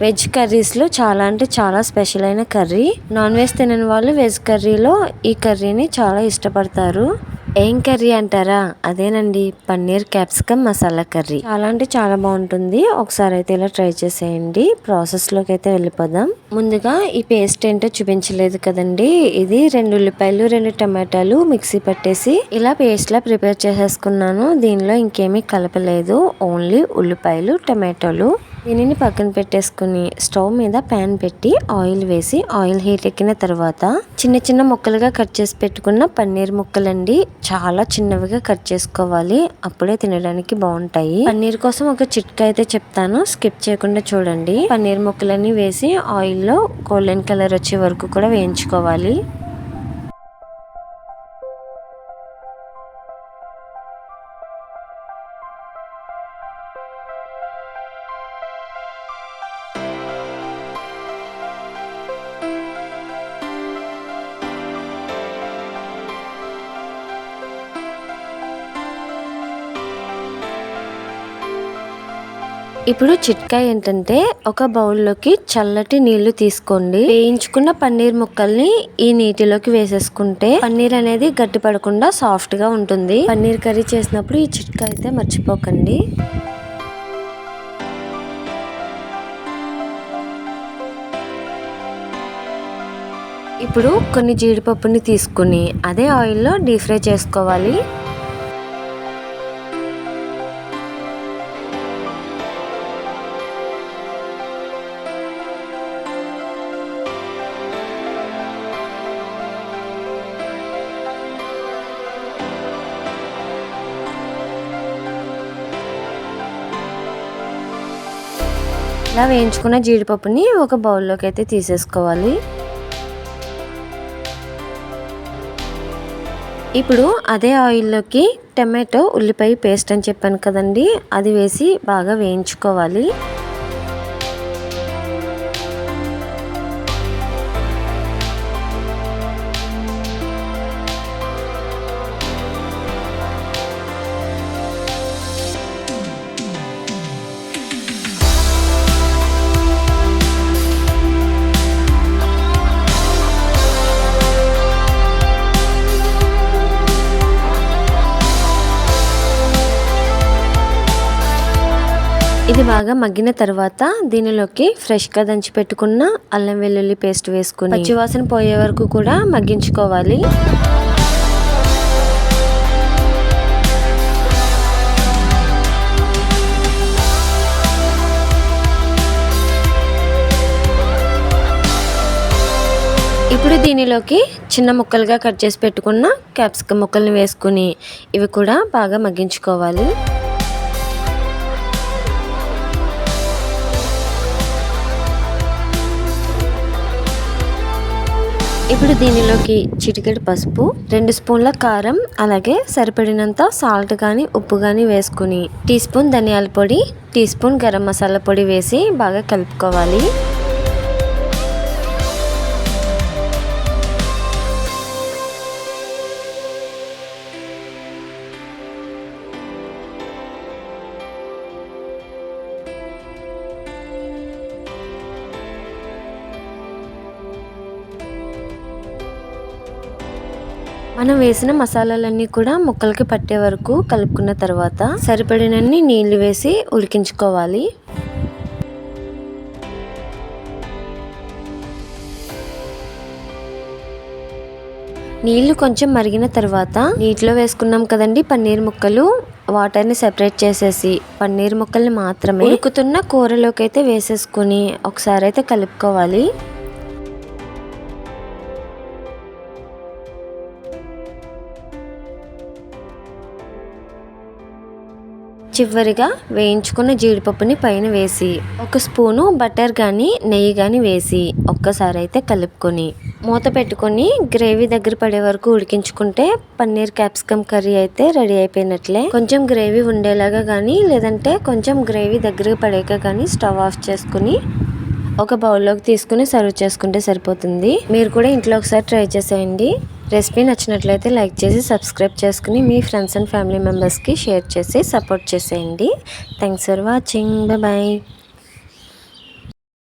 Veg కర్రీస్లో చాలా అంటే చాలా స్పెషల్ అయిన కర్రీ. నాన్ వెజ్ తినని వాళ్ళు వెజ్ కర్రీలో ఈ కర్రీని చాలా ఇష్టపడతారు. ఏం కర్రీ అంటారా? అదేనండి, పన్నీర్ క్యాప్సికమ్ మసాలా కర్రీ. చాలా అంటే చాలా బాగుంటుంది. ఒకసారి అయితే ఇలా ట్రై చేసేయండి. ప్రాసెస్లోకి అయితే వెళ్ళిపోదాం. ముందుగా ఈ పేస్ట్ ఏంటో చూపించలేదు కదండి. ఇది 2 ఉల్లిపాయలు 2 టమాటాలు మిక్సీ పట్టేసి ఇలా పేస్ట్ లా ప్రిపేర్ చేసేసుకున్నాను. దీనిలో ఇంకేమీ కలపలేదు, ఓన్లీ ఉల్లిపాయలు టమాటోలు. దీనిని పక్కన పెట్టేసుకుని స్టవ్ మీద ప్యాన్ పెట్టి ఆయిల్ వేసి ఆయిల్ హీట్ ఎక్కిన తర్వాత చిన్న చిన్న ముక్కలుగా కట్ చేసి పెట్టుకున్న పన్నీర్ ముక్కలండి. చాలా చిన్నవిగా కట్ చేసుకోవాలి, అప్పుడే తినడానికి బాగుంటాయి. పన్నీర్ కోసం ఒక చిట్కా అయితే చెప్తాను, స్కిప్ చేయకుండా చూడండి. పన్నీర్ ముక్కలన్నీ వేసి ఆయిల్లో గోల్డెన్ కలర్ వచ్చే వరకు కూడా వేయించుకోవాలి. ఇప్పుడు చిట్కా ఏంటంటే, ఒక బౌల్లోకి చల్లటి నీళ్లు తీసుకోండి. వేయించుకున్న పన్నీర్ ముక్కల్ని ఈ నీటిలోకి వేసేసుకుంటే పన్నీర్ అనేది గట్టి పడకుండా సాఫ్ట్ గా ఉంటుంది. పన్నీర్ కర్రీ చేసినప్పుడు ఈ చిట్కా అయితే మర్చిపోకండి. ఇప్పుడు కొన్ని జీడిపప్పుని తీసుకుని అదే ఆయిల్లో డీప్ ఫ్రై చేసుకోవాలి. ఇలా వేయించుకున్న జీడిపప్పుని ఒక బౌల్లోకి అయితే తీసేసుకోవాలి. ఇప్పుడు అదే ఆయిల్లోకి టమాటో ఉల్లిపాయ పేస్ట్ అని చెప్పాను కదండి, అది వేసి బాగా వేయించుకోవాలి. ఇది బాగా మగ్గిన తర్వాత దీనిలోకి ఫ్రెష్ గా దంచి పెట్టుకున్న అల్లం వెల్లుల్లి పేస్ట్ వేసుకుని పచ్చివాసన పోయే వరకు కూడా మగ్గించుకోవాలి. ఇప్పుడు దీనిలోకి చిన్న ముక్కలుగా కట్ చేసి పెట్టుకున్న క్యాప్సికమ్ ముక్కల్ని వేసుకుని ఇవి కూడా బాగా మగ్గించుకోవాలి. ఇప్పుడు దీనిలోకి చిటికెడు పసుపు, 2 స్పూన్ల కారం, అలాగే సరిపడినంత సాల్ట్ కానీ ఉప్పు కానీ వేసుకుని టీ స్పూన్ ధనియాల పొడి, టీ స్పూన్ గరం మసాలా పొడి వేసి బాగా కలుపుకోవాలి. మనం వేసిన మసాలాలన్నీ కూడా ముక్కలకి పట్టే వరకు కలుపుకున్న తర్వాత సరిపడినన్ని నీళ్లు వేసి ఉడికించుకోవాలి. నీళ్లు కొంచెం మరిగిన తర్వాత నీటిలో వేసుకున్నాం కదండి పన్నీర్ ముక్కలు, వాటర్ని సెపరేట్ చేసేసి పన్నీర్ ముక్కల్ని మాత్రమే ఉడుకుతున్న కూరలోకి అయితే వేసేసుకుని ఒకసారి అయితే కలుపుకోవాలి. చివరిగా వేయించుకున్న జీడిపప్పుని పైన వేసి 1 స్పూను బటర్ కానీ నెయ్యి కానీ వేసి ఒక్కసారి అయితే కలుపుకొని మూత పెట్టుకొని గ్రేవీ దగ్గర పడే వరకు ఉడికించుకుంటే పన్నీర్ క్యాప్సికమ్ కర్రీ అయితే రెడీ అయిపోయినట్లే. కొంచెం గ్రేవీ ఉండేలాగా కానీ లేదంటే కొంచెం గ్రేవీ దగ్గర పడేక కానీ స్టవ్ ఆఫ్ చేసుకుని ఒక బౌల్లోకి తీసుకుని సర్వ్ చేసుకుంటే సరిపోతుంది. మీరు కూడా ఇంట్లో ఒకసారి ట్రై చేసేయండి. రెసిపీ నచ్చినట్లయితే లైక్ చేసి సబ్స్క్రైబ్ చేసుకుని మీ ఫ్రెండ్స్ అండ్ ఫ్యామిలీ మెంబర్స్కి షేర్ చేసి సపోర్ట్ చేసేయండి. Thanks for watching. బాయ్.